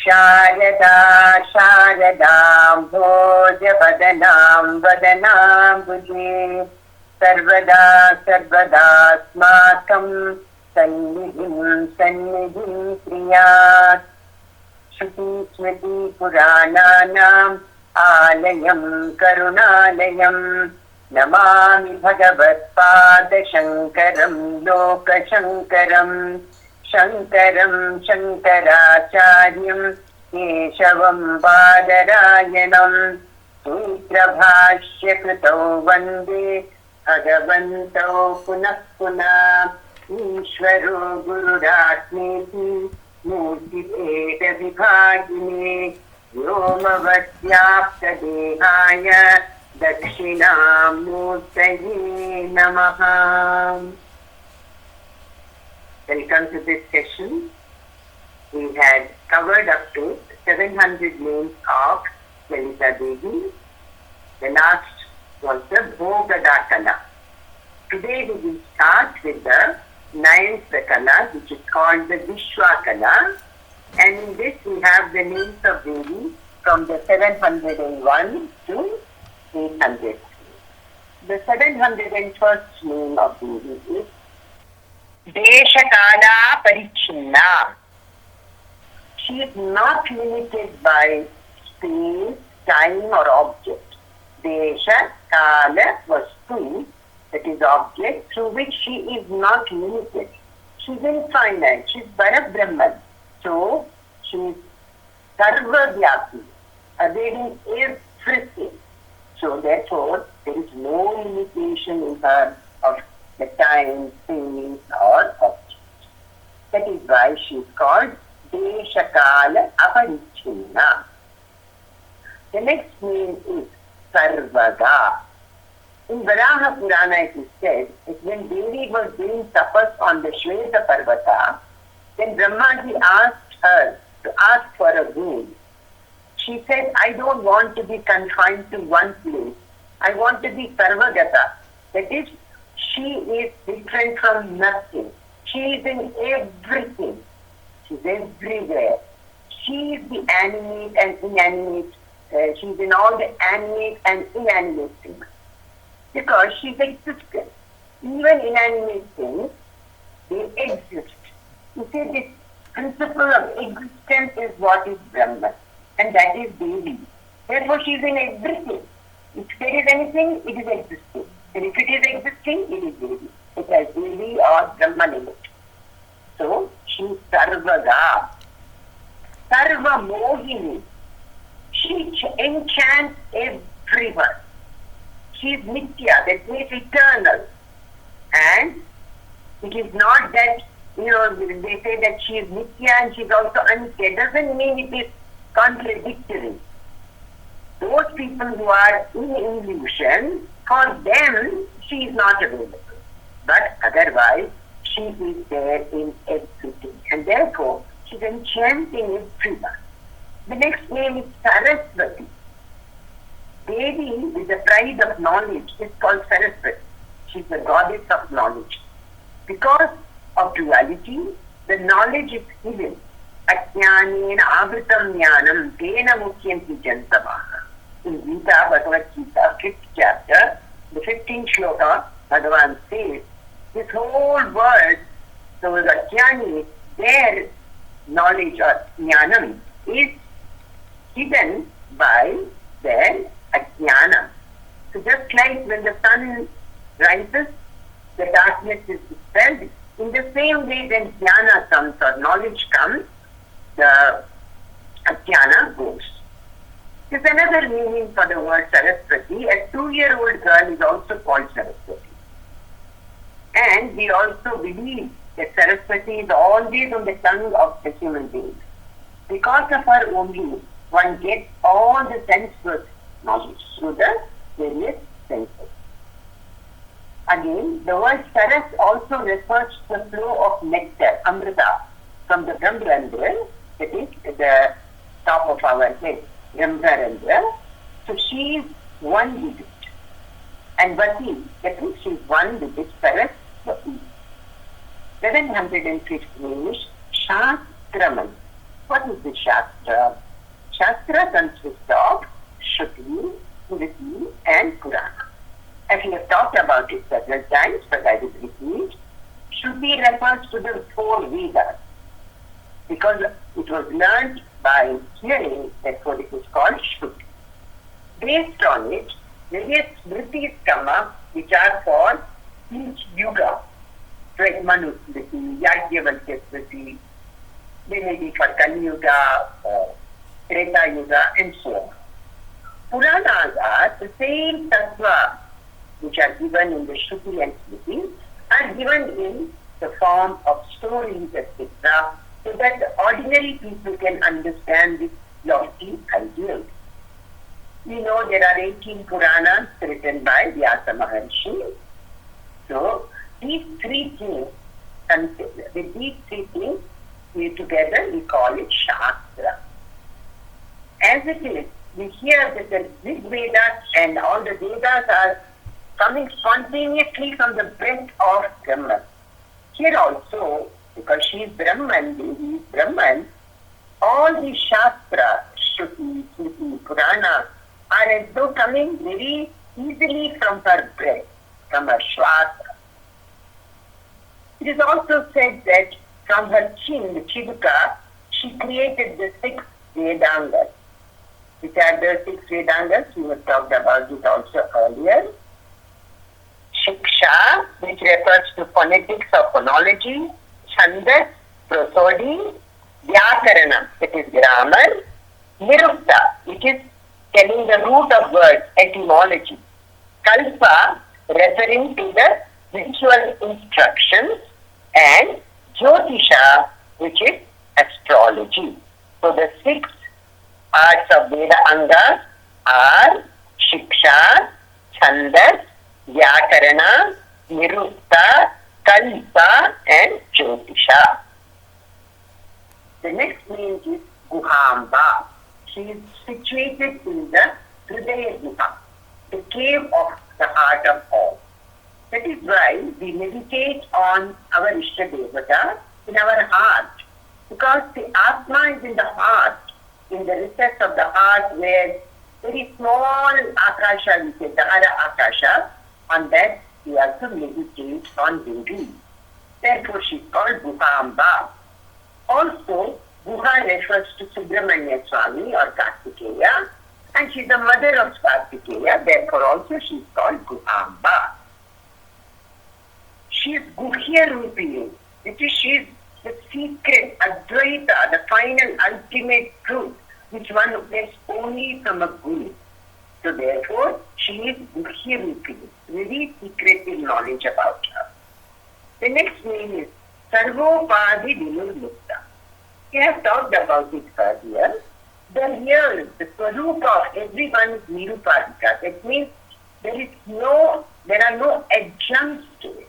Sharada Sharadam Bhoja Vadanam Vadanam Bhuje Sarvada Sarvada Smakam Sannidhim Sannidhim Priyat Shruti Smriti Purananam Alayam Karunalayam Namami Bhagavat Pada Shankaram Loka Shankaram Shankaram Shankaracharyam Keshavam Badarayanam Sutra Bhashya Kritau Vande Bhagavantau Punah Punah Ishvaro Gururatmeti Murti Peta Vibhagine Vyomavatyapta Dehaya Dakshinamurtaye Namaha. Welcome to this session. We had covered up to 700 names of Lalita Devi. The last was the Bhogadakala. Today we will start with the 9th Kala, which is called the Vishva Kala. And in this we have the names of Devi from the 701 to 800. The 701st name of Devi is Deshakalaaparichinna. She is not limited by space, time or object. Desha, Kala was two, that is object, through which she is not limited. She is infinite, she is Parabrahman. So, she is Sarvavyapi, availing everything. So, therefore, there is no limitation in her of the time, space or object. That is why she is called Deshakalaaparichinna. The next name is Sarvaga. In Varaha Purana it is said that when Devi was doing tapas on the Shweta Parvata, then Brahmaji asked her to ask for a boon. She said, I don't want to be confined to one place. I want to be Sarvagata. That is, she is different from nothing. She is in everything. She is everywhere. She is the animate and inanimate. She is in all the animate and inanimate things. Because she is existent. Even inanimate things, they exist. You see, this principle of existence is what is Brahman. And that is Devi. Therefore, she is in everything. If there is anything, it is existing. And if it is existing, it is Devi. It has Devi or Brahman in it. So, she is Sarvaga. Sarva Mohini. She enchants everyone. She is Nitya, that means eternal. And it is not that, they say that she is Nitya and she is also Anitya. Doesn't mean it is contradictory. Those people who are in illusion, for them, she is not available. But otherwise, she is there in everything. And therefore, she is enchanting everyone. The next name is Saraswathy. Devi, with the pride of knowledge, is called Saraswathy. She is the goddess of knowledge. Because of duality, the knowledge is hidden. Ajnanena avritam jnanam tena mukhyanti jantavaha. In Gita, Bhagavad Gita, 5th chapter, the 15th shloka, Bhagavan says, this whole world, those ajnanis, their knowledge or jnanam is hidden by their ajnana. So just like when the sun rises, the darkness is dispelled. In the same way, when jnana comes or knowledge comes, the ajnana goes. There's another meaning for the word Saraswati. A 2-year-old girl is also called Saraswati. And we also believe that Saraswati is always on the tongue of the human beings. Because of her only, one gets all the sense knowledge through the various senses. Again, the word Saras also refers to the flow of nectar, Amrita, from the Brahmarandra, that is the top of our head, Brahmarandra. So she is one digit. And Vati, that means she is one digit, Saraswati. 705th name is Shastra. What is the Shastra? Shastra consists of Shruti, Smriti and Purana. As we have talked about it several times, but I will repeat, Shruti refers to the four Vedas because it was learned by hearing, therefore it is called Shruti. Based on it, various Smritis come up which are for each yuga. Like Manu Smriti, Yajnavalkya Smriti, they may be for Kali Yuga, Treta Yuga and so on. Puranas are the same tattva which are given in the Shruti and Smriti are given in the form of stories, etc., so that the ordinary people can understand this lofty ideal. We know there are 18 Puranas written by Vyasa Maharshi. So, these three things, with these three things, together we call it Shastra. As it is, we hear that the Rig Vedas and all the Vedas are coming spontaneously from the breath of Brahman. Here also, because she is Brahman, Devi is Brahman, all the Shastra, Shruti, Smriti, Purana are as though coming very easily from her breath, from her Shwasa. It is also said that from her chin, the Chiduka, she created the 6 Vedangas. Which are the 6 Vedangas? We have talked about it also earlier. Shiksha, which refers to phonetics or phonology. Chandas, prosody. Vyakarana, it is grammar. Nirukta, which is telling the root of words, etymology. Kalpa, referring to the ritual instructions. And Jyotisha, which is astrology. So the 6 parts of Veda Angas are Shiksha, Chandas, Vyakarana, Nirukta, Kalpa and Jyotisha. The next name is Guhamba. She is situated in the Hridaya Guha, the cave of the heart of all. That is why we meditate on our Ishta Devata in our heart, because the Atma is in the heart, in the recess of the heart where very small Akasha, we say Dahara Akasha, on that we have to meditate on Devi. Therefore she is called Guhamba. Also, Guha refers to Subramanya Swami or Kartikeya, and she is the mother of Kartikeya, therefore also she is called Guhamba. She is Guhya Rupini, which is she is the secret, Advaita, the final ultimate truth, which one gets only from a Guru. So therefore, she is Guhya Rupini, very secretive knowledge about her. The next name is Sarvopadi Vinurmukta. We have talked about it earlier. The real, the Svaroopa of everyone is Nirupadika. That means there are no adjuncts to it.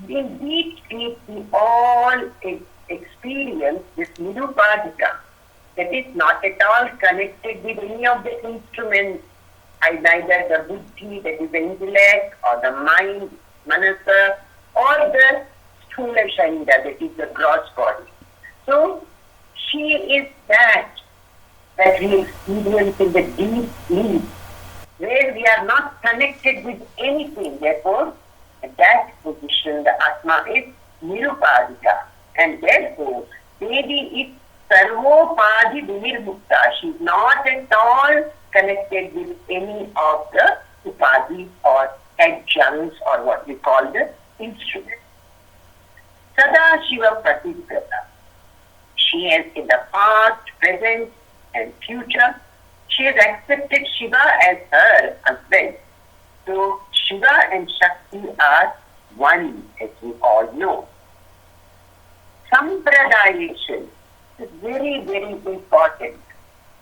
In deep sleep, we all experience this Nirupadika that is not at all connected with any of the instruments, neither the buddhi, that is the intellect, or the mind, manasa, or the sthula sharira, that is the gross body. So, she is that we experience in the deep sleep, where we are not connected with anything. Therefore, at that position, the Atma is Nirupadika. And therefore, Devi is Sarvopadi Vinirmukta. She is not at all connected with any of the upadis or adjuncts or what we call the instruments. Sada Shiva Prativrata. She is in the past, present and future. She has accepted Shiva as her husband. So Shiva and Shakti are one, as we all know. Sampradayation is very, very important.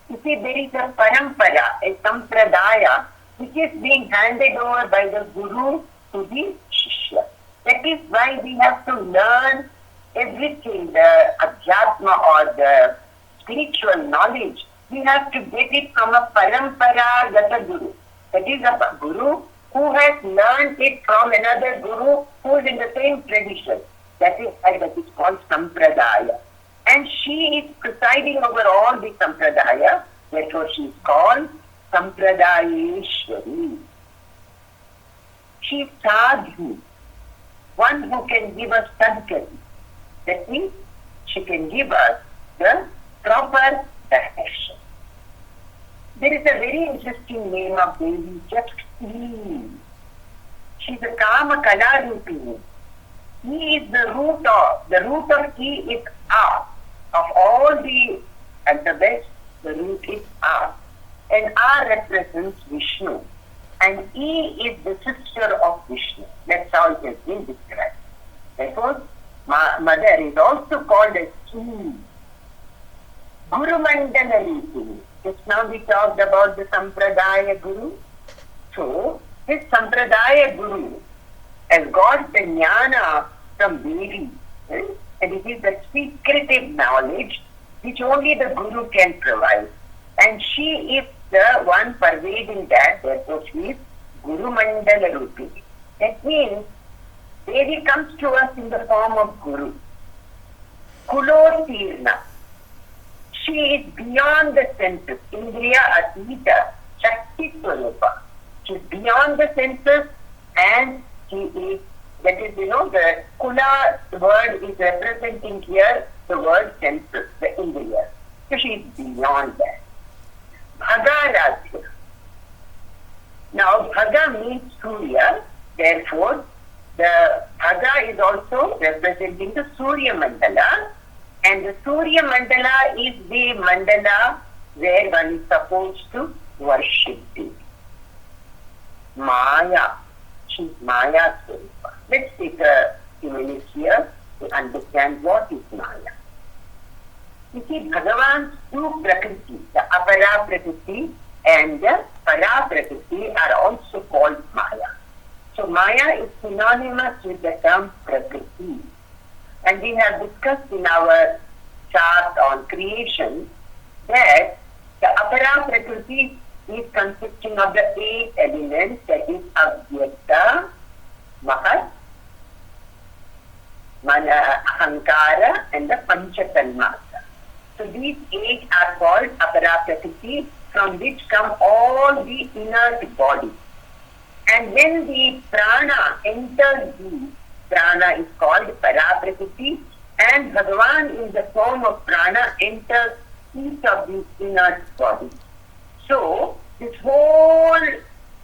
You see, there is a parampara, a sampradaya, which is being handed over by the Guru to the Shishya. That is why we have to learn everything, the adhyatma or the spiritual knowledge. We have to get it from a parampara gata Guru. That is a Guru who has learned it from another Guru who is in the same tradition. That is why that is called Sampradaya. And she is presiding over all the Sampradaya, therefore she is called Sampradayeshwari. She is Sadhvi, one who can give us Sadhvi. That means she can give us the proper direction. There is a very interesting name of Devi, just E. She is a Kama Kala Rupini. E is the root of E is A. Of all the alphabets, the root is A. And A represents Vishnu. And E is the sister of Vishnu. That's how it has been described. Therefore, Mother is also called as E. Guru Mandala Rupini. Just now we talked about the Sampradaya Guru. So, this Sampradaya Guru has got the jnana from Devi. And it is the secretive knowledge which only the Guru can provide. And she is the one pervading that, therefore she is Guru Mandala Rupini. That means Devi comes to us in the form of Guru. Kulotirna. She is beyond the senses. Indriya Atita, Shakti Svaroopa. She is beyond the senses and she is, that is, the Kula word is representing here the word senses, the Indriya. So she is beyond that. Bhagaradhya. Now, Bhaga means Surya, therefore, the Bhaga is also representing the Surya Mandala, and the Surya Mandala is the Mandala where one is supposed to worship Devi. Maya. She is Maya Svaroopa. Let's take a few minutes here to understand what is Maya. You see, Bhagavan's two Prakriti, the Apara Prakriti and the Para Prakriti, are also called Maya. So Maya is synonymous with the term Prakriti. And we have discussed in our chart on creation that the Apara Prakriti is consisting of the 8 elements, that is Avyakta, Mahat, Ahankara and the Panchatanmasa. So these 8 are called Apara Prakriti, from which come all the inert bodies. And when the prana enters the prana is called Paraprakriti, and Bhagavan in the form of prana enters each of these inert bodies. So this whole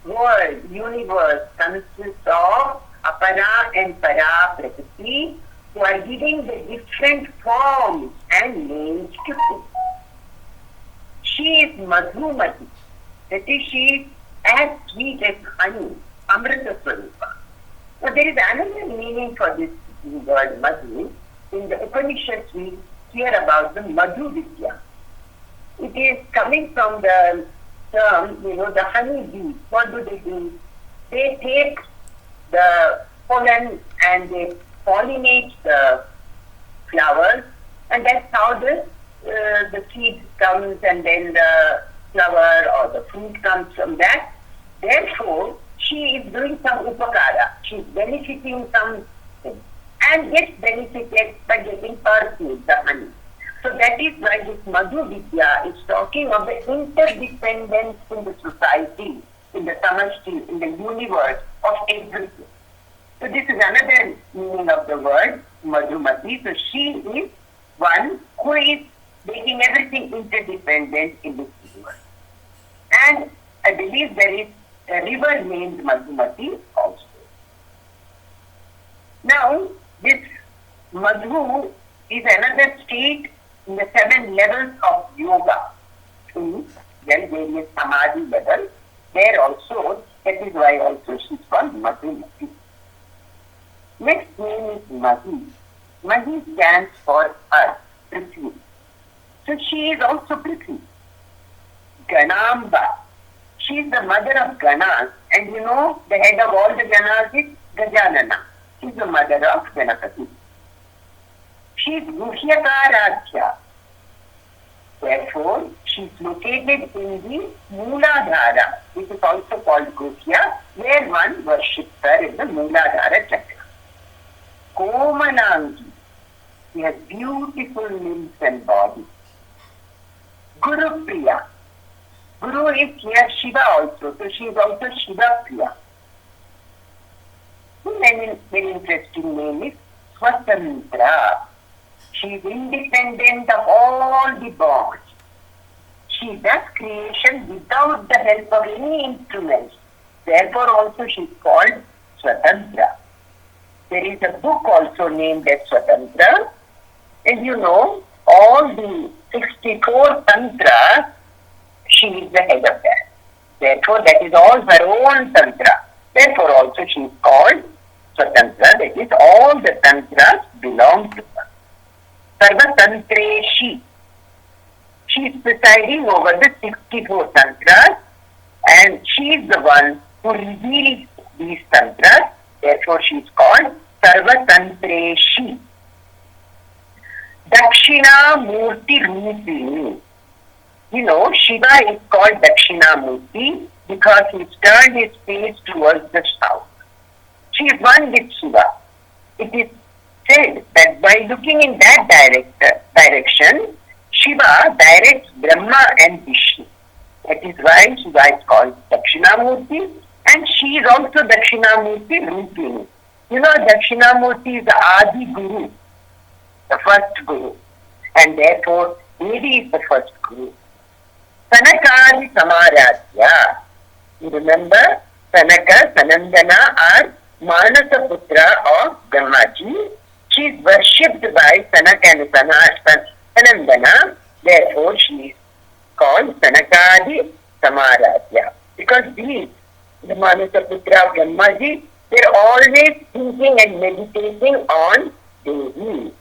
world, universe consists of Apara and Para Prakriti, who are giving the different forms and names to things. She is Madhumati, that is, she is as sweet as honey, Amrita Svaroopa. Now there is another meaning for this word Madhu. In the Upanishads we hear about the Madhu Vidya. It is coming from the term, the honey bees. What do? They take the pollen and they pollinate the flowers, and that's how the seed comes and then the flower or the fruit comes from that. Therefore, she is doing some upakara. She is benefiting something and gets benefited by getting perfume, the honey. So that is why this Madhu Vidya is talking of the interdependence in the society, in the samashti, in the universe of everything. So this is another meaning of the word Madhumati. So she is one who is making everything interdependent in this universe. And I believe there is a river named Madhumati also. Now, this Madhu is another state in the 7 levels of yoga. Then various samadhi levels. There also, that is why also she is called Madhumati. Next name is Mahi. Mahi stands for Earth, Prithvi. So she is also Prithvi. Ganamba. She is the mother of Ganas, and the head of all the Ganas is Gajanana. She is the mother of Ganapati. She is Guhyakaradhya. Therefore, she is located in the Mooladhara, which is also called Guhya, where one worships her in the Mooladhara chakra. Komalangi. She has beautiful limbs and body. Guru Priya. Guru is here Shiva also, so she is also Shiva Priya. Very interesting name is Swatantra. She is independent of all the bonds. She does creation without the help of any instruments. Therefore also she is called Swatantra. There is a book also named as Swatantra. And you know, all the 64 tantras, she is the head of that. Therefore that is all her own tantra. Therefore also she is called Swatantra. That is, all the tantras belong to her. Sarva Tantreshi. She is presiding over the 64 tantras, and she is the one who reveals these tantras. Therefore she is called Sarva Tantreshi. Dakshina Murti Rupini. You know, Shiva is called Dakshina Murti because he turned his face towards the south. She is one with Shiva. It is said that by looking in that direction, Shiva directs Brahma and Vishnu. That is why Shiva is called Dakshinamurti, and she is also Dakshinamurti Rupini. You know, Dakshinamurti is the Adi Guru, the first Guru, and therefore Devi is the first Guru. Sanakari Samaradhya. You remember, Sanaka, Sanandana are Manasaputra of Brahmaji. She is worshipped by Sanak and Sanandana. Therefore, she is called Sanakadi Samaradhya. Because these, the Manasaputra of Brahmaji, they are always thinking and meditating on Devi.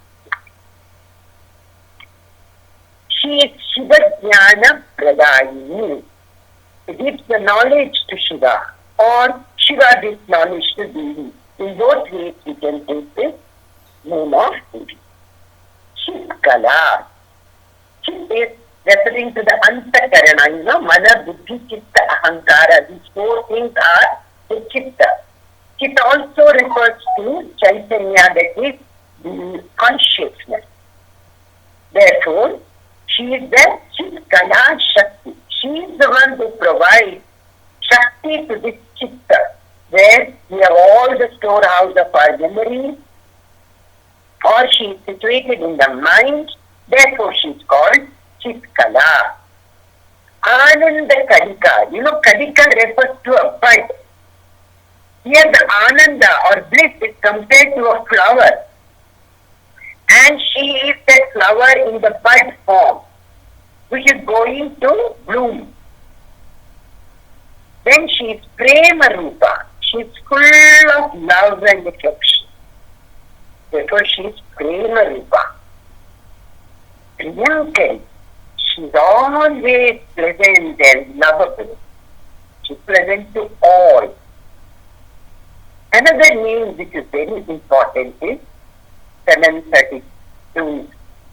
She is Shiva Jnana Pradayini. It gives the knowledge to Shiva, or Shiva gives knowledge to Devi. In both ways we can take this name of Devi. Chitkala. Chit is referring to the Antakarana, you know, Mana, Buddhi, Chitta, Ahankara. These four things are the Chitta. Chit also refers to Chaitanya, that is the consciousness. Therefore, she is the Chitkala Shakti. She is the one who provides Shakti to this Chitta, where we have all the storehouse of our memories, or she is situated in the mind. Therefore, she is called Chitkala. Ananda Kadika. You know, Kadika refers to a bud. Here the Ananda or bliss is compared to a flower. And she is that flower in the bud form, which is going to bloom. Then she is Prema Rupa. She is full of love and affection. Therefore she is Prema Rupa. Priyankari. She is always pleasant and lovable. She is pleasant to all. Another name which is very important is 732.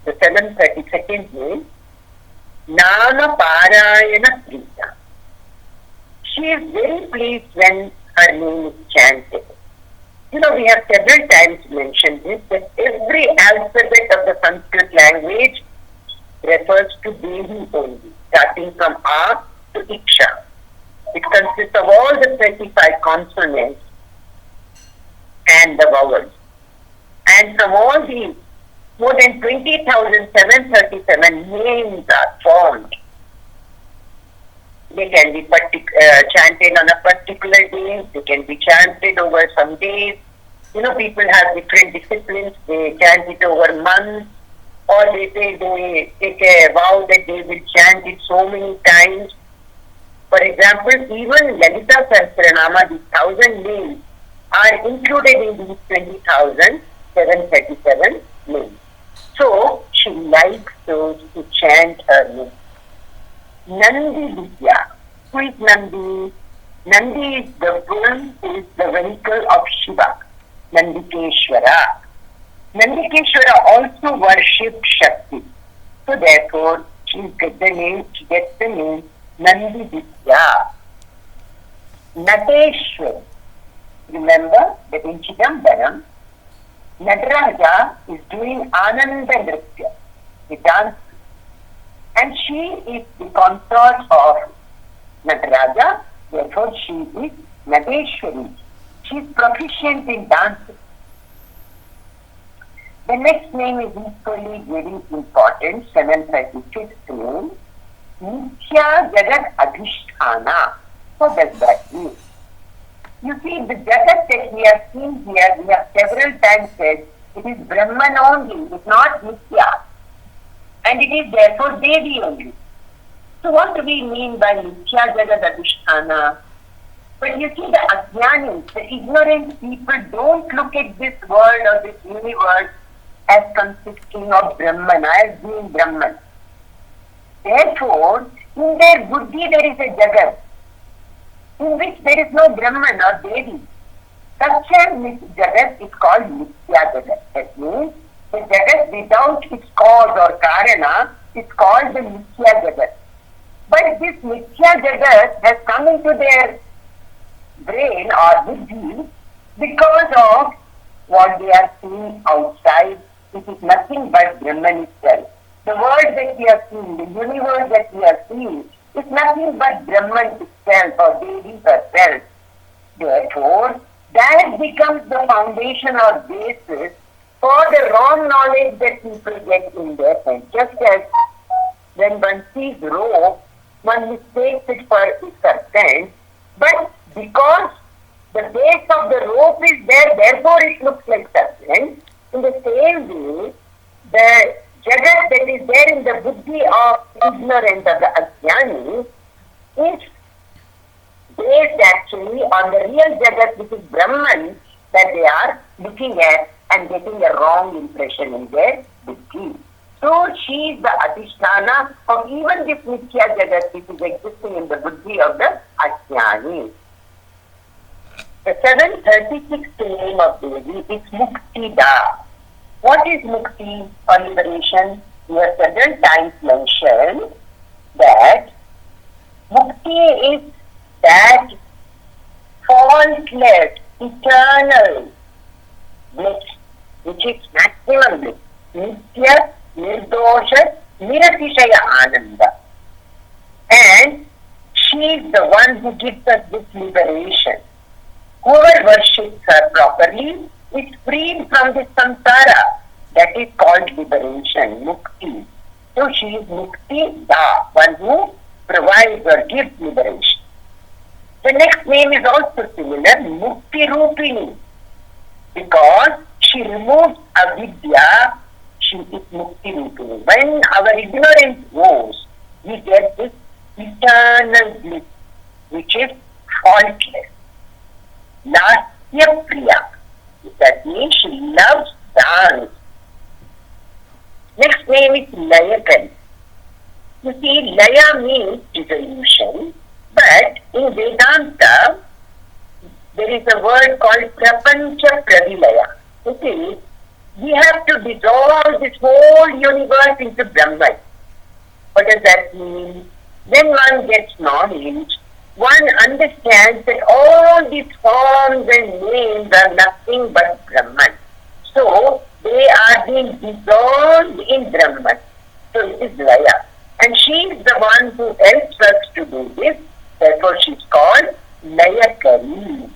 The 732nd name, Nama Parayana Prita. She is very pleased when her name is chanted. You know, we have several times mentioned this, that every alphabet of the Sanskrit language refers to Devi only, starting from A to Iksha. It consists of all the 25 consonants and the vowels. And from all these, more than 20,737 names are formed. They can be chanted on a particular day, they can be chanted over some days. You know, people have different disciplines, they chant it over months, or they say they take a vow that they will chant it so many times. For example, even Lalita Sahasranamam, the 1,000 names, are included in these 20,737 names. So, she likes those to chant her name. Nandi Vidya. Who is Nandi? Nandi is the bull, is the vehicle of Shiva. Nandikeshwara. Nandikeshwara also worshipped Shakti. So therefore, she gets the name Nandi Vidya. Nateshwar. Remember that in Chidambaram, Nataraja is doing Ananda Nritya, the dance, and she is the consort of Nataraja, therefore she is Nateshwari. She is proficient in dancing. The next name is equally very important, 736th name, Nitya Jagat Adhishthana. What does that mean? You see, the Jagat that we have seen here, we have several times said, it is Brahman only, it is not Nitya. And it is therefore Devi only. So what do we mean by Nitya Jagat Adhishthana? But you see, the Ajnanis, the ignorant people, don't look at this world or this universe as consisting of Brahman, as being Brahman. Therefore, in their buddhi there is a Jagat, in which there is no Brahman or Devi. Such a Jagat is called Nitya Jagat. That means the Jagat without its cause or Karana is called the Nitya Jagat. But this Nitya Jagat has come into their brain or buddhi because of what they are seeing outside. It is nothing but Brahman itself. The world that we are seeing, the universe that we are seeing, is nothing but Brahman itself or Devi herself. Therefore, that becomes the foundation or basis for the wrong knowledge that people get in their head. Just as when one sees rope, one mistakes it for a serpent, but because the base of the rope is there, therefore it looks like serpent. In the same way, the Jagat that is there in the buddhi of ignorance of the Ajnani is based actually on the real Jagat, which is Brahman, that they are looking at and getting a wrong impression in their buddhi. So she is the Adhisthana of even this Nitya Jagat which is existing in the buddhi of the Ajnani. The 736th name of Devi is Muktida. What is Mukti or liberation? We have several times mentioned that Mukti is that faultless, eternal bliss, which is maximum bliss. Nitya, Nirdosha, Niratishaya Ananda. And she is the one who gives us this liberation. Whoever worships her properly is freed from this samsara. That is called liberation, mukti. So she is mukti da, one who provides or gives liberation. The next name is also similar, mukti rupini. Because she removes avidya, she is mukti rupini. When our ignorance goes, we get this eternal bliss, which is faultless. Lasya priya. That means she loves dance. Next name is Layakari. You see, Laya means dissolution, but in Vedanta, there is a word called Prapancha Pravilaya. You see, we have to dissolve this whole universe into Brahman. What does that mean? When one gets knowledge, one understands that all these forms and names are nothing but Brahman. So, they are being dissolved in Brahman. So, it is Laya. And she is the one who helps us to do this. Therefore, she is called Layakari.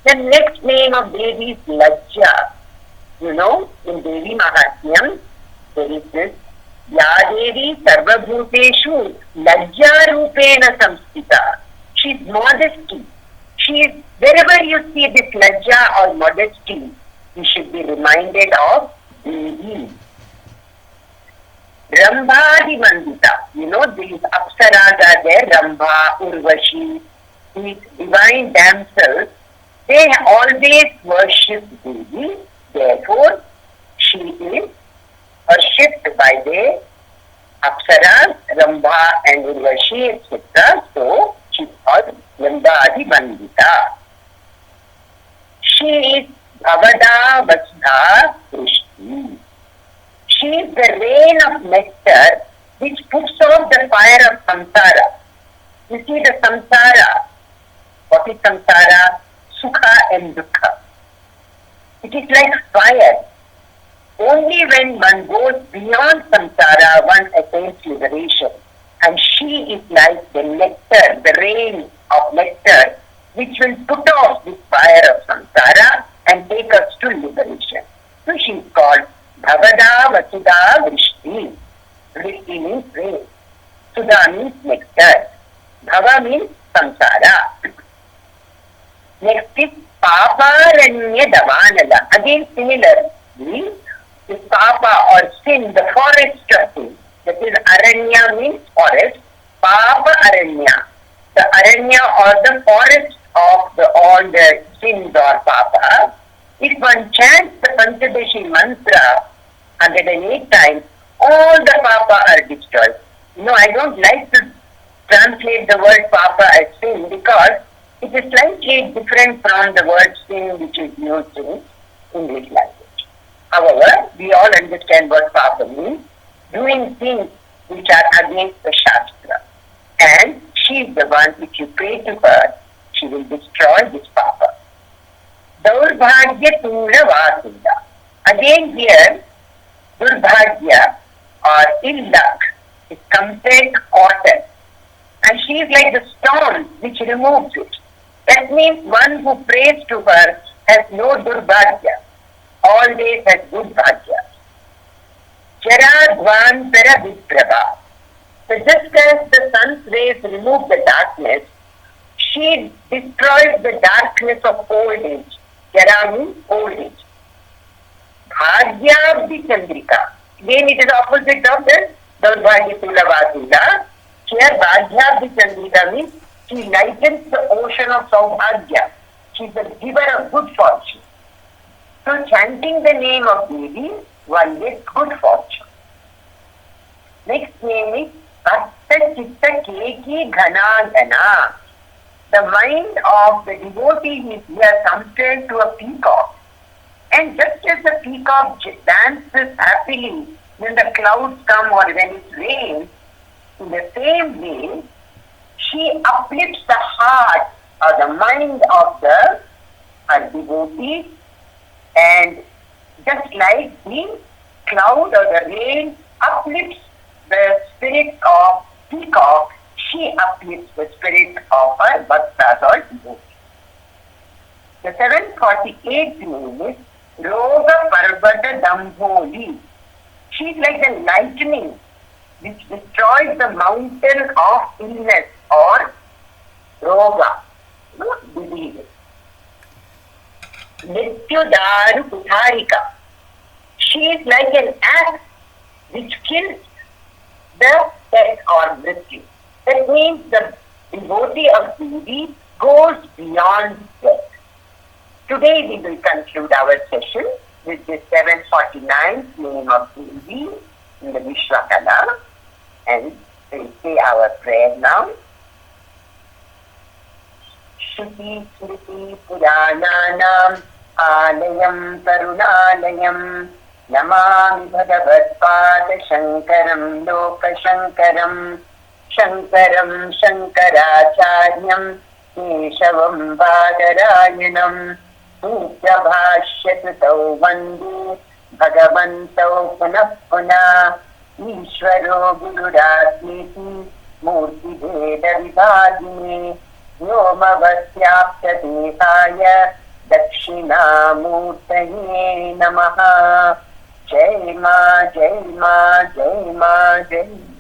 The next name of Devi is Lajja. You know, in Devi Mahatmyam, there is this Ya Devi Sarvabhuteshu Lajja Rupena Samstita. She is modesty. She is, wherever you see this Lajja or modesty, you should be reminded of Devi. Rambhadi Mandita. You know, these Apsaras are there, Rambha, Urvashi, these divine damsels, they always worship Devi. Therefore, she is worshipped by the Apsaras, Rambha and Urvashi, etc. So, she is called Rambhadi Mandita. She is Bhavada Vasudha Krishna. She is the rain of nectar which puts off the fire of samsara. You see the samsara. What is samsara? Sukha and dukkha. It is like fire. Only when one goes beyond samsara, one attains liberation. And she is like the nectar, the rain of nectar, which will put off this fire of samsara and take us to liberation. So she is called Bhavada Vasudha Vrishti. Vrishti means rain. Sudha means nectar. Bhava means samsara. Next is Paparanya Davanala. Again similarly, the Papa or sin, the forest of sin. That is Aranya means forest. Papa Aranya. The Aranya or the forest of all the sins or Papa. If one chants the Panchadashi mantra 108 times, all the Papa are destroyed. I don't like to translate the word Papa as sin because it is slightly different from the word sin which is used in English language. However, we all understand what Papa means, doing things which are against the Shastra. And she is the one, if you pray to her, she will destroy this Papa. Durbhagya Tura Vasinda. Again here, Durbhagya or ill luck is compared to cotton. And she is like the stone which removes it. That means one who prays to her has no Durbhagya. Always has good Bhagya. Jara Dvantara Viprabha. So just as the sun's rays remove the darkness, she destroys the darkness of old age. Jara means old age. Bhagyabdi Chandrika. Again it is opposite of the Durbhagya Vasinda. Here Bhagyabdi Chandrika means she lightens the ocean of Saubhagya. She is the giver of good fortune. So chanting the name of Devi, one gets good fortune. Next name is Bhakta Chitta Keki Ghana Ghana. The mind of the devotee is here compared to a peacock. And just as the peacock dances happily when the clouds come or when it rains, in the same way, she uplifts the heart or the mind of her devotee, and just like the cloud or the rain uplifts the spirit of peacock, she uplifts the spirit of her bhaktas or devotees. The 748th name is Roga Parvata Dambholi. She is like the lightning which destroys the mountain of illness or roga, disease. Mrithyudarukutharika. She is like an axe which kills the death or mrityu. That means the devotee of Devi goes beyond death. Today we will conclude our session with the 749th name of Devi in the Vishwa, and we'll say our prayer now. Shruti Smriti Purananam Alayam Karunalayam Namami Bhagavad Shankaram Loka Shankaram Shankaram Shankaracharyam Keshavam Badarayanam Nityabhashyatau Vandu Bhagavantau Punah Punah Ishvaro Gururasmiti Murti Veda Vibhagine Vyomavasyapta Devaya Dakshinamurtaye Namaha. Jai Ma, Jai Ma, Jai Ma, Jai Ma.